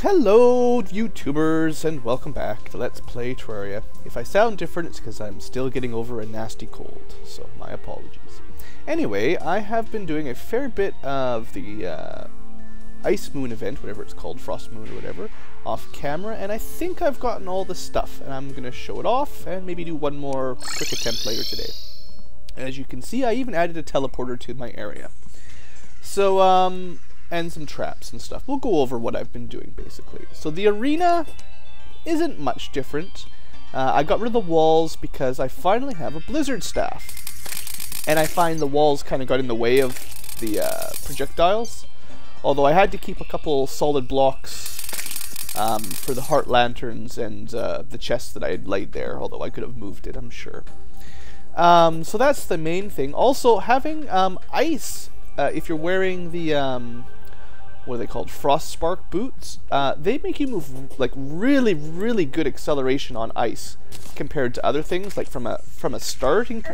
Hello YouTubers and welcome back to Let's Play Terraria. If I sound different it's because I'm still getting over a nasty cold, so my apologies. Anyway, I have been doing a fair bit of the Ice Moon event, whatever it's called, Frost Moon or whatever, off camera, and I think I've gotten all the stuff, and I'm going to show it off and maybe do one more quick attempt later today. And as you can see, I even added a teleporter to my area. So, and some traps and stuff. We'll go over what I've been doing, basically. So the arena isn't much different. I got rid of the walls because I finally have a blizzard staff. And I find the walls kind of got in the way of the projectiles. Although I had to keep a couple solid blocks for the heart lanterns and the chest that I had laid there. Although I could have moved it, I'm sure. So that's the main thing. Also, having ice, if you're wearing the what are they called? Frost Spark boots. They make you move like really good acceleration on ice compared to other things. Like from a starting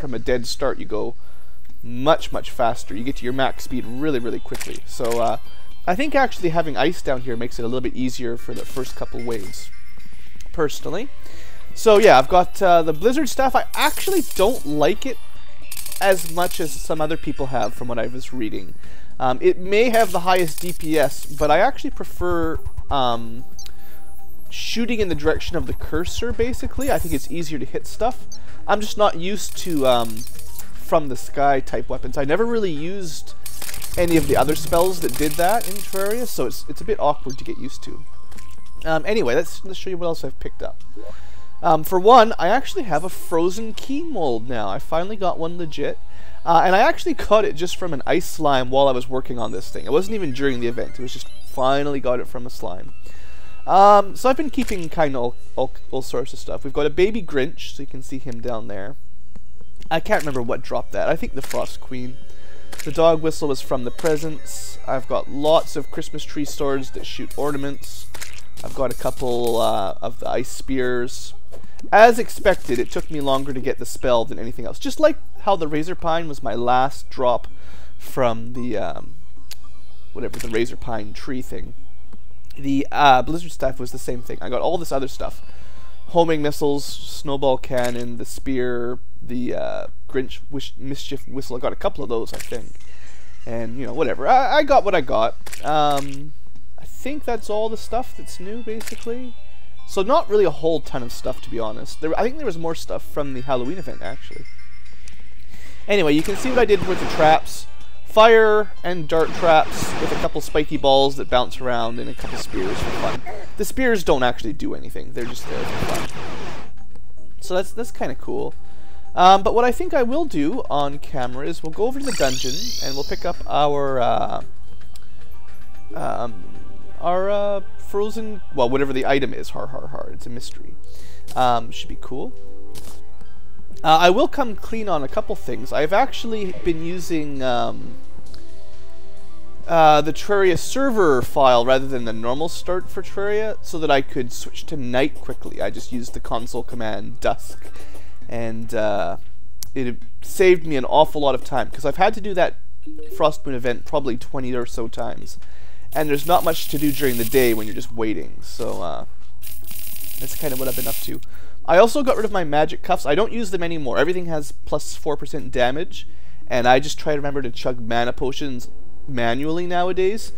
from a dead start, you go much faster. You get to your max speed really quickly. So I think actually having ice down here makes it a little bit easier for the first couple waves, personally. So yeah, I've got the blizzard staff. I actually don't like it as much as some other people have from what I was reading. It may have the highest DPS, but I actually prefer shooting in the direction of the cursor, basically. I think it's easier to hit stuff. I'm just not used to from the sky type weapons. I never really used any of the other spells that did that in Terraria, so it's a bit awkward to get used to. Anyway, let's show you what else I've picked up. For one, I actually have a frozen key mold now. I finally got one legit. And I actually caught it just from an ice slime while I was working on this thing. It wasn't even during the event. It was just finally got it from a slime. So I've been keeping kind of all sorts of stuff. We've got a baby Grinch, so you can see him down there. I can't remember what dropped that. I think the Frost Queen. The dog whistle was from the presents. I've got lots of Christmas tree swords that shoot ornaments. I've got a couple of the ice spears. As expected, it took me longer to get the spell than anything else. Just like how the Razor Pine was my last drop from the, whatever, the Razor Pine tree thing. The Blizzard Staff was the same thing. I got all this other stuff. Homing missiles, snowball cannon, the spear, the Grinch mischief whistle. I got a couple of those, I think. And, you know, whatever. I got what I got. I think that's all the stuff that's new, basically. So not really a whole ton of stuff, to be honest. I think there was more stuff from the Halloween event, actually. Anyway, you can see what I did with the traps. Fire and dart traps with a couple spiky balls that bounce around and a couple spears for fun. The spears don't actually do anything. They're just there for fun. So that's kind of cool. But what I think I will do on camera is we'll go over to the dungeon and we'll pick up our frozen, well, whatever the item is, it's a mystery. Should be cool. I will come clean on a couple things. I've actually been using the Terraria server file rather than the normal start for Terraria so that I could switch to night quickly. I just used the console command dusk, and it saved me an awful lot of time because I've had to do that Frost Moon event probably 20 or so times. And there's not much to do during the day when you're just waiting, so that's kind of what I've been up to. I also got rid of my magic cuffs. I don't use them anymore. Everything has plus 4% damage, and I just try to remember to chug mana potions manually nowadays,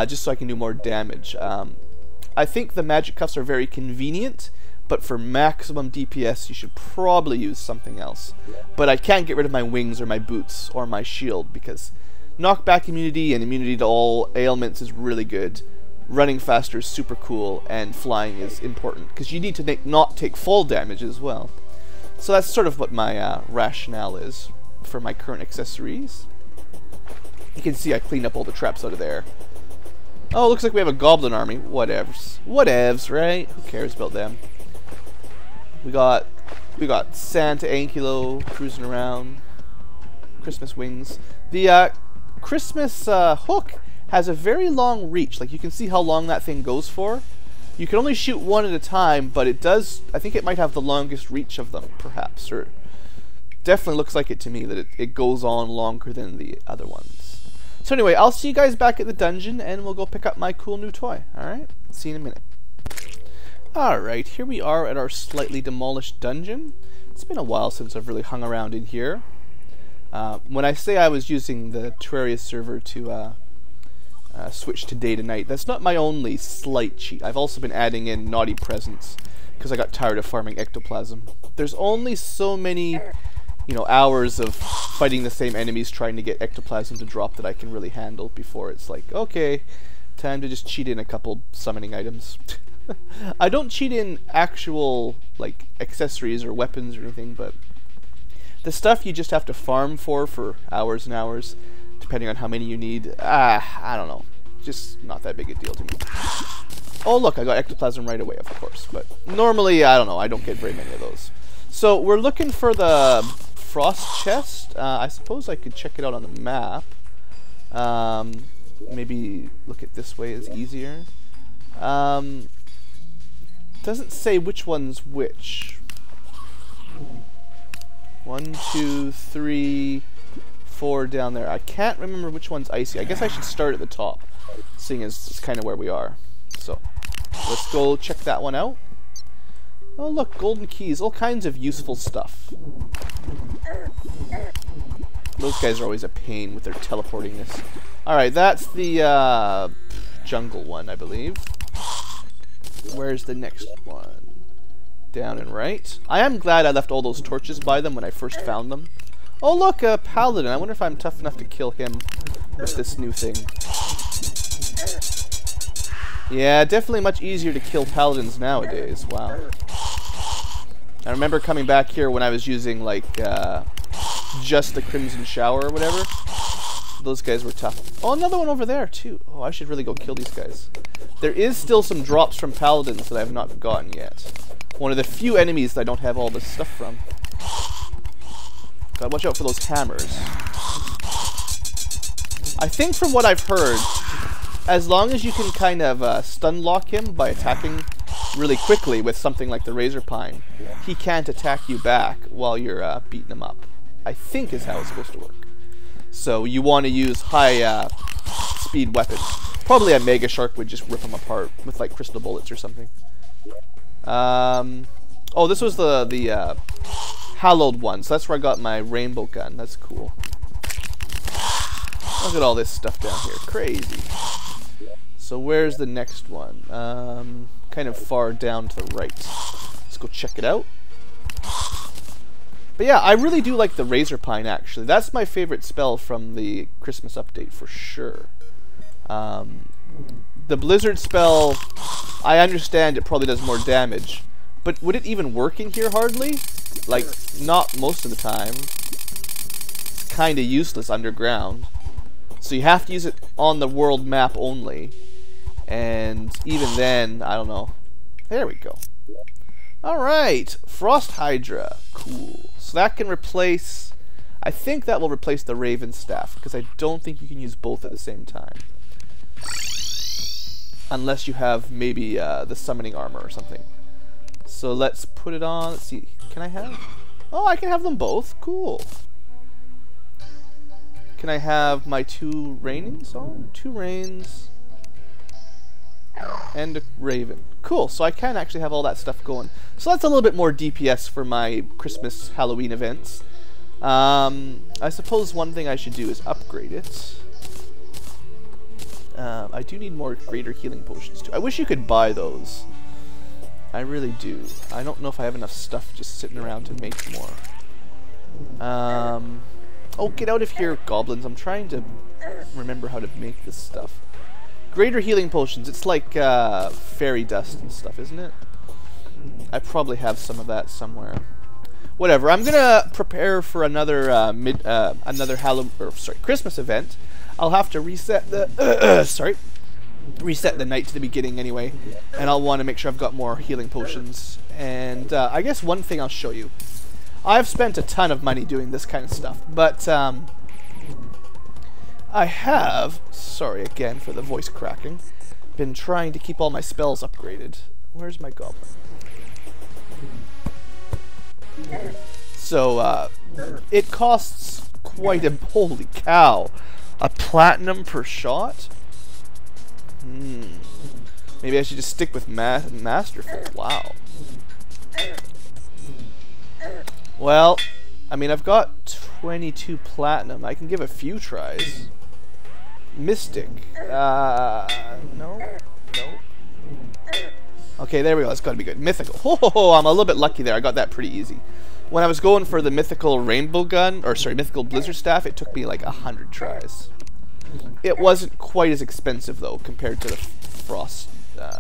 just so I can do more damage. I think the magic cuffs are very convenient, but for maximum DPS you should probably use something else. But I can't get rid of my wings or my boots or my shield because knockback immunity and immunity to all ailments is really good. Running faster is super cool, and flying is important because you need to not take fall damage as well. So that's sort of what my rationale is for my current accessories. You can see I cleaned up all the traps out of there. Oh, looks like we have a goblin army. Whatevs, right? Who cares about them? We got Santa Ankylo cruising around. Christmas wings. The Christmas hook has a very long reach. Like, you can see how long that thing goes for. You can only shoot one at a time, but it does, I think it might have the longest reach of them, perhaps, or definitely looks like it to me, that it goes on longer than the other ones. So anyway, I'll see you guys back at the dungeon, and we'll go pick up my cool new toy. Alright? See you in a minute. Alright, here we are at our slightly demolished dungeon. It's been a while since I've really hung around in here. When I say I was using the Terraria server to switch to day to night, that's not my only slight cheat. I've also been adding in naughty presents because I got tired of farming ectoplasm. There's only so many, hours of fighting the same enemies trying to get ectoplasm to drop that I can really handle before it's like, okay, time to just cheat in a couple summoning items. I don't cheat in actual, like, accessories or weapons or anything, but the stuff you just have to farm for hours and hours, depending on how many you need, I don't know. Just not that big a deal to me. Oh, look, I got ectoplasm right away, of course, but normally, I don't know, I don't get very many of those. So, we're looking for the frost chest. I suppose I could check it out on the map. Maybe look at this way is easier. Doesn't say which one's which. 1, 2, 3, 4 down there. I can't remember which one's icy. I guess I should start at the top, seeing as it's kind of where we are. So, let's go check that one out. Oh look, golden keys, all kinds of useful stuff. Those guys are always a pain with their teleportingness. Alright, that's the jungle one, I believe. Where's the next one? Down and right. I am glad I left all those torches by them when I first found them. Oh look, a paladin. I wonder if I'm tough enough to kill him with this new thing. Yeah, definitely much easier to kill paladins nowadays. Wow. I remember coming back here when I was using, like, just the Crimson Shower or whatever. Those guys were tough. Oh, another one over there, too. Oh, I should really go kill these guys. There is still some drops from paladins that I have not gotten yet. One of the few enemies that I don't have all this stuff from. Gotta watch out for those hammers. I think from what I've heard, as long as you can kind of stun lock him by attacking really quickly with something like the Razor Pine, he can't attack you back while you're beating him up. I think is how it's supposed to work. So you want to use high speed weapons. Probably a Mega Shark would just rip them apart with like crystal bullets or something. Oh, this was the hallowed one, so that's where I got my rainbow gun. That's cool. Look at all this stuff down here. Crazy. So where's the next one? Kind of far down to the right. Let's go check it out. But yeah, I really do like the Razor Pine, actually. That's my favorite spell from the Christmas update, for sure. The Blizzard spell, I understand it probably does more damage. But would it even work in here, hardly? Like, not most of the time. It's kind of useless underground. So you have to use it on the world map only. And even then, I don't know. There we go. Alright, Frost Hydra. Cool. So that can replace... I think that will replace the Raven Staff, because I don't think you can use both at the same time. Unless you have maybe the Summoning Armor or something. So let's put it on. Let's see. Can I have... Oh, I can have them both. Cool. Can I have my 2 Rainings on? 2 Rains... and a Raven. Cool, so I can actually have all that stuff going. So that's a little bit more DPS for my Christmas Halloween events. I suppose one thing I should do is upgrade it. I do need more greater healing potions too. I wish you could buy those. I really do. I don't know if I have enough stuff just sitting around to make more. Oh, get out of here, goblins. I'm trying to remember how to make this stuff. Greater healing potions. It's like fairy dust and stuff, isn't it? I probably have some of that somewhere. Whatever. I'm gonna prepare for another Christmas event. I'll have to reset the reset the night to the beginning anyway, and I'll want to make sure I've got more healing potions. And I guess one thing I'll show you. I've spent a ton of money doing this kind of stuff, but I have, sorry again for the voice cracking, been trying to keep all my spells upgraded. Where's my goblin? So, it costs quite a... Holy cow! A platinum per shot? Maybe I should just stick with Masterful. Wow. Well, I mean, I've got 22 platinum. I can give a few tries. Mystic. No. No. Okay, there we go. That's got to be good. Mythical. Oh, I'm a little bit lucky there. I got that pretty easy. When I was going for the mythical rainbow gun, or sorry, mythical blizzard staff, it took me like 100 tries. It wasn't quite as expensive though compared to the frost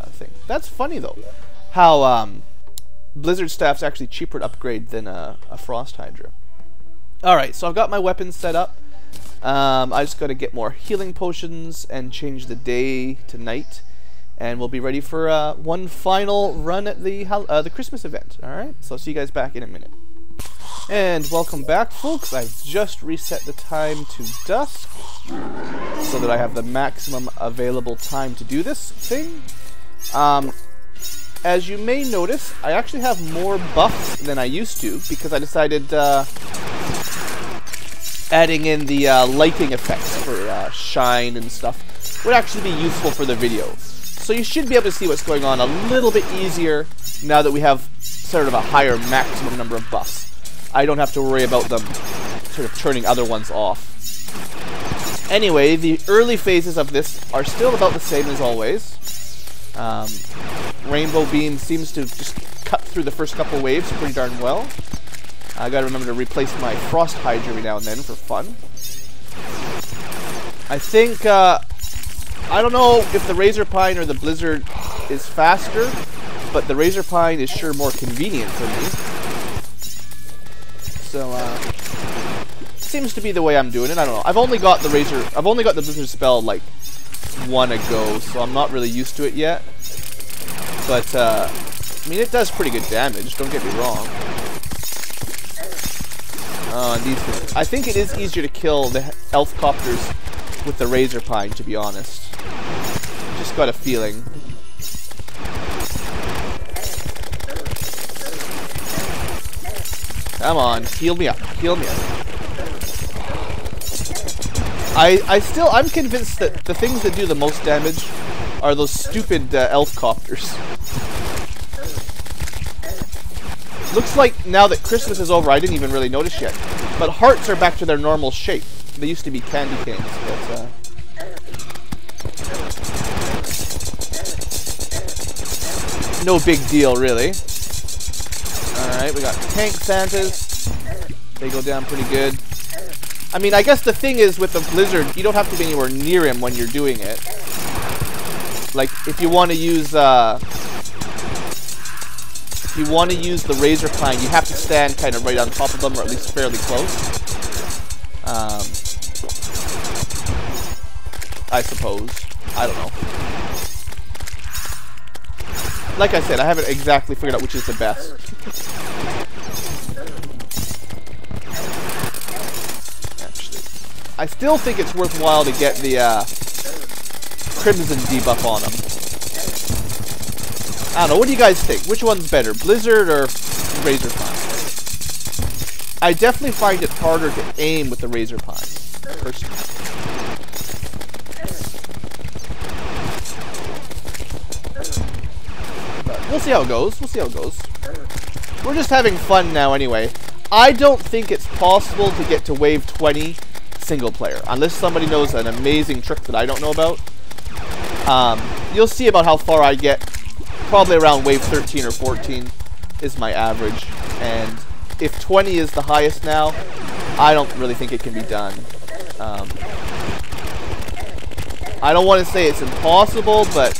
thing. That's funny though, how blizzard staff's actually cheaper to upgrade than a frost hydra. All right, so I've got my weapons set up. I just got to get more healing potions and change the day to night, and we'll be ready for one final run at the Christmas event. All right, so I'll see you guys back in a minute. And welcome back, folks. I've just reset the time to dusk so that I have the maximum available time to do this thing. As you may notice, I actually have more buffs than I used to because I decided adding in the lighting effects for shine and stuff would actually be useful for the video. So you should be able to see what's going on a little bit easier now that we have sort of a higher maximum number of buffs. I don't have to worry about them sort of turning other ones off. Anyway, the early phases of this are still about the same as always. Rainbow Beam seems to just cut through the first couple waves pretty darn well. I gotta remember to replace my Frost Hydra every now and then for fun. I think, I don't know if the Razor Pine or the Blizzard is faster, but the Razor Pine is sure more convenient for me. So, seems to be the way I'm doing it. I don't know. I've only got the Blizzard spell like one ago, so I'm not really used to it yet. But, I mean, it does pretty good damage, don't get me wrong. And I think it is easier to kill the elf copters with the Razor Pine, to be honest. Just got a feeling. Come on, heal me up, heal me up. I'm convinced that the things that do the most damage are those stupid elf copters. Looks like now that Christmas is over, I didn't even really notice yet, but hearts are back to their normal shape. They used to be candy canes, but no big deal, really. Alright, we got tank Santas. They go down pretty good. I mean, I guess the thing is with the Blizzard, you don't have to be anywhere near him when you're doing it. Like, if you want to use the Razor Pine, you have to stand kind of right on top of them, or at least fairly close. I suppose. I don't know. Like I said, I haven't exactly figured out which is the best. Actually, I still think it's worthwhile to get the Crimson debuff on them. I don't know, what do you guys think? Which one's better, Blizzard or Razor Pine? I definitely find it harder to aim with the Razor Pine, personally. We'll see how it goes. We'll see how it goes. We're just having fun now anyway. I don't think it's possible to get to wave 20 single player, unless somebody knows an amazing trick that I don't know about. You'll see about how far I get. Probably around wave 13 or 14 is my average. And if 20 is the highest now, I don't really think it can be done. I don't want to say it's impossible, but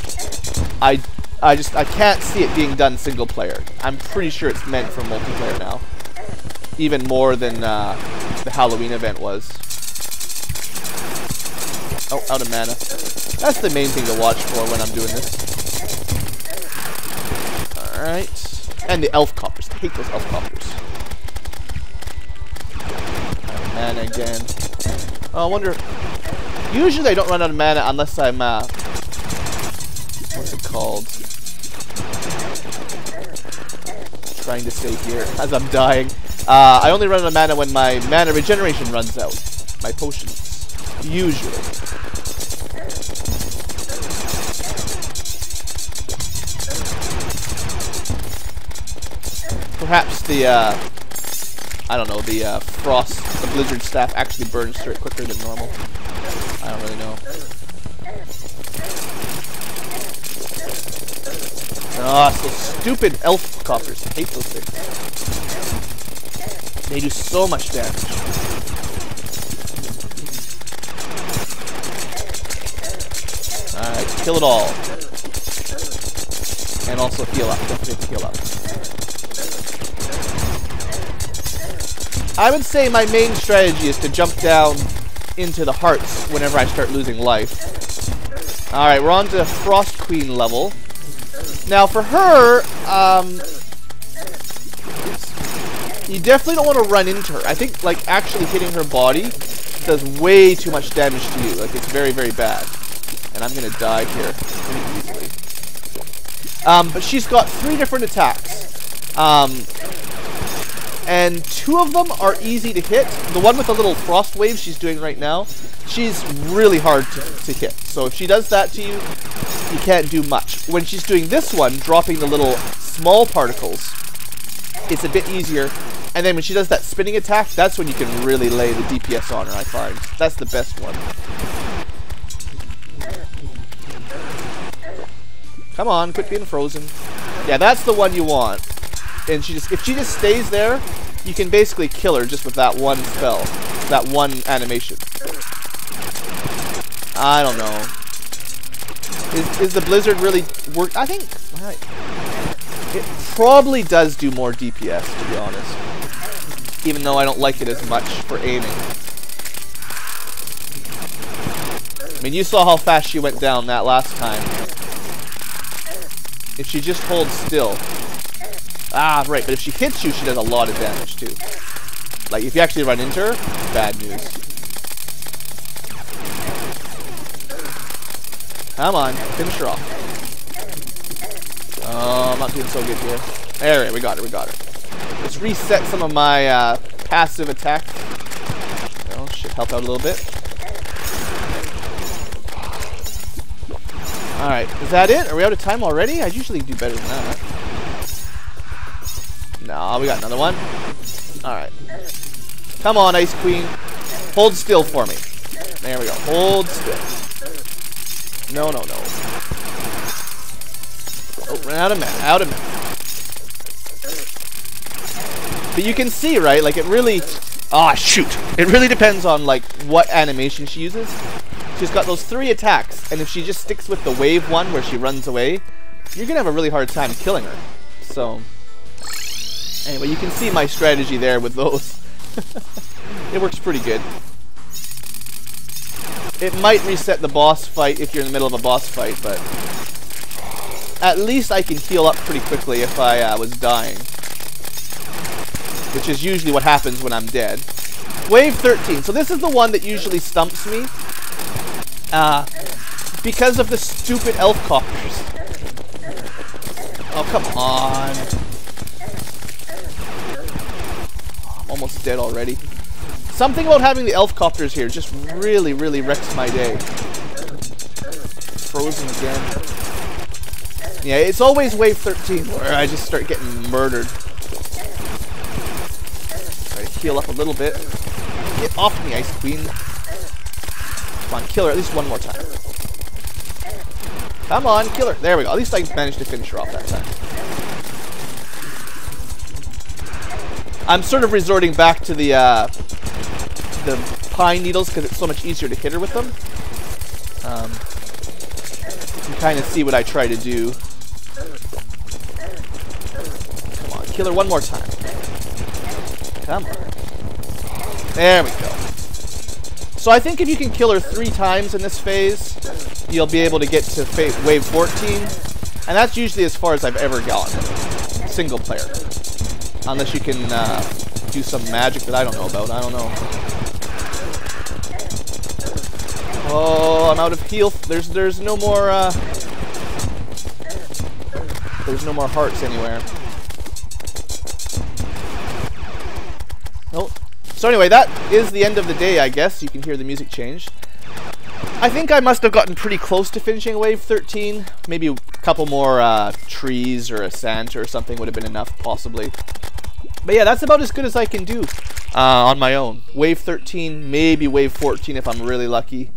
I can't see it being done single player. I'm pretty sure it's meant for multiplayer now. Even more than the Halloween event was. Oh, out of mana. That's the main thing to watch for when I'm doing this. Alright. And the elf copters. I hate those elf copters. Mana again. Oh, I wonder... Usually I don't run out of mana unless I'm, what's it called? Trying to save here as I'm dying. I only run out of mana when my mana regeneration runs out. My potions. Usually. Perhaps the, I don't know, the frost, the blizzard staff actually burns through it quicker than normal. I don't really know. Ah, so stupid elf coppers. I hate those things. They do so much damage. Alright, kill it all. And also heal up. Don't forget to heal up. I would say my main strategy is to jump down into the hearts whenever I start losing life. Alright, we're on to Frost Queen level. Now for her, you definitely don't want to run into her. I think like actually hitting her body does way too much damage to you. Like it's very, very bad. And I'm gonna die here pretty easily. But she's got 3 different attacks. And 2 of them are easy to hit. The one with the little frost wave she's doing right now, she's really hard to hit. So if she does that to you, you can't do much. When she's doing this one, dropping the little small particles, it's a bit easier. And then when she does that spinning attack, that's when you can really lay the DPS on her, I find. That's the best one. Come on, quit being frozen. Yeah, that's the one you want. And if she just stays there, you can basically kill her just with that one spell, that one animation. I don't know. Is the blizzard really work? I think it probably does do more DPS, to be honest. Even though I don't like it as much for aiming. I mean, you saw how fast she went down that last time. If she just holds still. Ah, right, but if she hits you, she does a lot of damage, too. Like, if you actually run into her, bad news. Come on, finish her off. Oh, I'm not doing so good here. Alright, we got her, we got her. Let's reset some of my passive attack. Oh, should help out a little bit. Alright, is that it? Are we out of time already? I usually do better than that. No, we got another one. Alright. Come on, Ice Queen. Hold still for me. There we go. Hold still. No, no, no. Oh, ran out of mana. Out of mana. But you can see, right? Like, it really... Ah, shoot. It really depends on, like, what animation she uses. She's got those 3 attacks, and if she just sticks with the wave one where she runs away, you're gonna have a really hard time killing her. So, anyway, you can see my strategy there with those. It works pretty good. It might reset the boss fight if you're in the middle of a boss fight, but at least I can heal up pretty quickly if I was dying. Which is usually what happens when I'm dead. Wave 13. So this is the one that usually stumps me. Because of the stupid elf coppers. Oh, come on. I'm almost dead already. Something about having the elf copters here just really, really wrecks my day. Frozen again. Yeah, it's always wave 13 where I just start getting murdered. Try to heal up a little bit. Get off me, Ice Queen. Come on, kill her at least one more time. Come on, kill her. There we go. At least I managed to finish her off that time. I'm sort of resorting back to the pine needles because it's so much easier to hit her with them. You kind of see what I try to do. Come on, kill her one more time. Come on. There we go. So I think if you can kill her 3 times in this phase, you'll be able to get to wave 14. And that's usually as far as I've ever gotten. Single player. Unless you can do some magic that I don't know about. I don't know. Oh, I'm out of heal. There's no more hearts anywhere. Nope. So anyway, that is the end of the day, I guess. You can hear the music change. I think I must have gotten pretty close to finishing wave 13. Maybe a couple more trees or a Santa or something would have been enough, possibly. But yeah, that's about as good as I can do on my own. Wave 13, maybe wave 14 if I'm really lucky.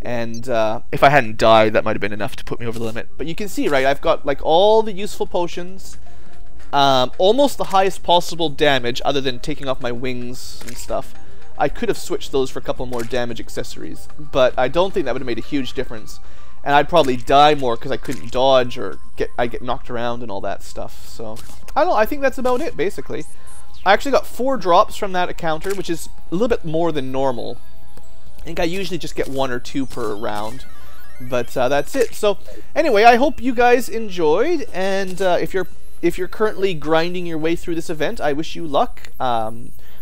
And if I hadn't died, that might have been enough to put me over the limit. But you can see, right, I've got like all the useful potions. Almost the highest possible damage, other than taking off my wings and stuff. I could have switched those for a couple more damage accessories, but I don't think that would have made a huge difference. And I'd probably die more because I couldn't dodge or I get knocked around and all that stuff. So I don't know, I think that's about it basically. I actually got 4 drops from that encounter, which is a little bit more than normal. I think I usually just get 1 or 2 per round. But that's it. So anyway, I hope you guys enjoyed, and if you're currently grinding your way through this event, I wish you luck.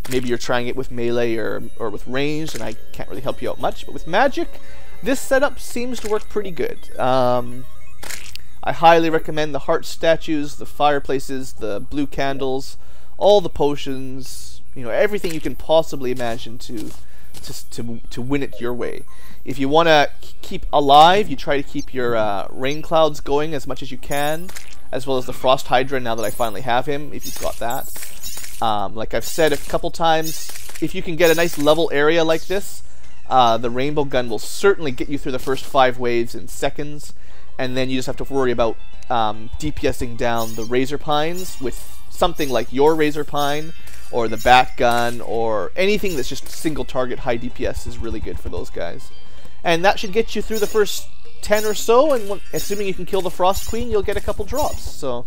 Maybe you're trying it with melee or with ranged, and I can't really help you out much. But with magic, this setup seems to work pretty good. I highly recommend the heart statues, the fireplaces, the blue candles, all the potions, you know, everything you can possibly imagine to win it your way. If you want to keep alive, you try to keep your rain clouds going as much as you can, as well as the frost hydra now that I finally have him, if you've got that. Like I've said a couple times, if you can get a nice level area like this, the rainbow gun will certainly get you through the first 5 waves in seconds, and then you just have to worry about DPSing down the razor pines with something like your razor pine, or the bat gun, or anything that's just single target high DPS is really good for those guys. And that should get you through the first 10 or so, and assuming you can kill the Frost Queen, you'll get a couple drops. So,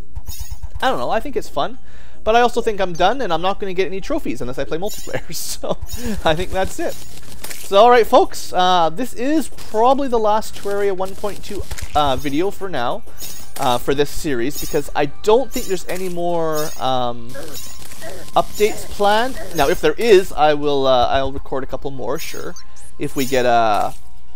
I don't know, I think it's fun. But I also think I'm done, and I'm not going to get any trophies unless I play multiplayer. So, I think that's it. So, alright folks, this is probably the last Terraria 1.2 video for now, for this series, because I don't think there's any more updates planned. Now, if there is, I'll record a couple more, sure. If we get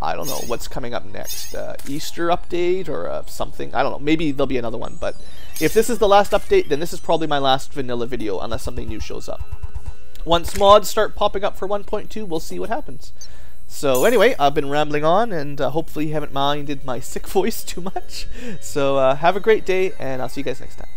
I don't know what's coming up next, Easter update or something. I don't know. Maybe there'll be another one. But if this is the last update, then this is probably my last vanilla video, unless something new shows up. Once mods start popping up for 1.2, we'll see what happens. So anyway, I've been rambling on, and hopefully you haven't minded my sick voice too much. So have a great day, and I'll see you guys next time.